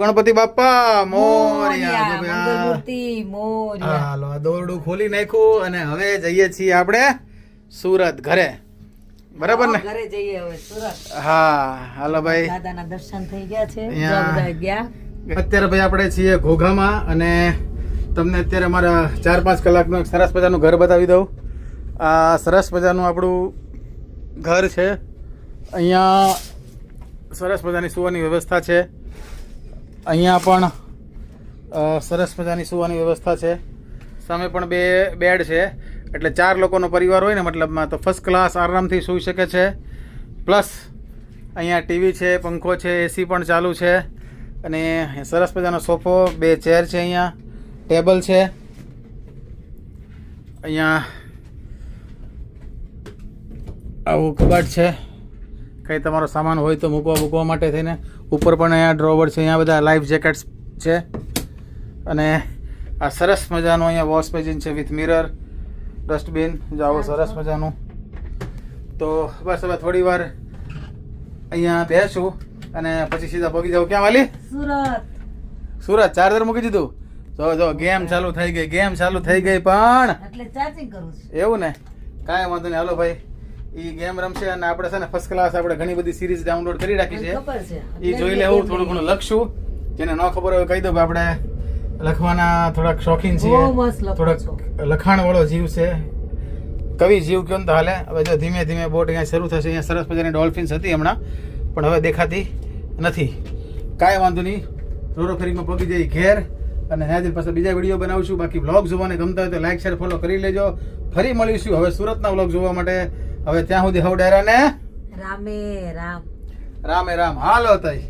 ગણપતિ બાપ્પા મોરયા. મંગલમૂર્તિ મોરયા. હાલો આ દોરડું ખોલી નાખ્યું અને હવે જઈએ છીએ આપણે સુરત ઘરે, બરાબર ને? ઘરે જઈએ હવે સુરત. હા હાલો ભાઈ, દાદાના દર્શન થઈ ગયા છે. અહીંયા. બધા ગયા. અત્યારે ભાઈ આપણે છીએ ઘોઘામાં અને તમને અત્યારે મારા 4-5 કલાકનું એક સરસ મજાનું ઘર બતાવી દઉં. આ સરસ મજાનું આપણું ઘર છે. અહીંયા સરસ મજાની સુવાની વ્યવસ્થા છે. અહીંયા પણ સરસ મજાની સુવાની વ્યવસ્થા છે. સામે પણ 2 બેડ છે, એટલે 4 લોકોનો પરિવાર હોય ને મતલબમાં તો ફર્સ્ટ ક્લાસ આરામથી સૂઈ શકે છે. પ્લસ અહીંયા ટીવી છે, પંખો છે, એસી પણ ચાલુ છે અને સરસ મજાનો સોફો, 2 ચેર છે, અહીંયા ટેબલ છે, અહીંયા આવું કબાટ છે, કંઈ તમારો સામાન હોય તો મૂકવા માટે થઈને. ઉપર પણ અહીંયા ડ્રોવર છે, અહીંયા બધા લાઈફ જેકેટ્સ છે અને આ સરસ મજાનું અહીંયા વોશ બેસિન છે વિથ મિરર, ડસ્ટબિન જાઓ સરસ મજાનું. તો બસ હવે થોડી વાર અહીંયા બેસું અને પછી સીધા પગી જાઉં. ક્યાં વાલી? સુરત. સુરત. ચાર્જર મૂકી દીધું? જો ગેમ ચાલુ થઈ ગઈ, ગેમ ચાલુ થઈ ગઈ પણ એટલે ચાર્જિંગ કરું છું. એવું ને, કાંઈ વાંધો નહીં. હાલો ભાઈ, એ ગેમ રમશે અને આપણે છે ને ફર્સ્ટ ક્લાસ આપણે ઘણી બધી સિરીઝ ડાઉનલોડ કરી રાખી છે, ખબર છે. એ જોઈ લેવું. થોડું ઘણું લખશું, જેને ન ખબર હોય કહી દઉં કે આપણે લખવાના થોડાક શોખીન છીએ, બહુ મસ્ત લખો થોડાક છો. લખાણ વાળો જીવ છે, કવિ જીવ કયો ને તો હાલે. હવે જો ધીમે ધીમે બોટ અહીંયા શરૂ થશે. અહીંયા સરસ મજાની ડોલ્ફિન્સ હતી હમણાં, પણ હવે દેખાતી નથી. કાંઈ વાંધો નહીં, રોરો ફેરીમાં પગી જઈ ઘેર અને ત્યાંથી પાછા બીજા વિડીયો બનાવશું. બાકી વ્લોગ જોવાને ગમતા હોય તો લાઈક શેર ફોલો કરી લેજો. ફરી મળીશું હવે સુરતના વ્લોગ જોવા માટે. હવે ત્યાં સુધી હવ ડાયરા ને રામે રામ. રામે રામ. હાલો તઈ.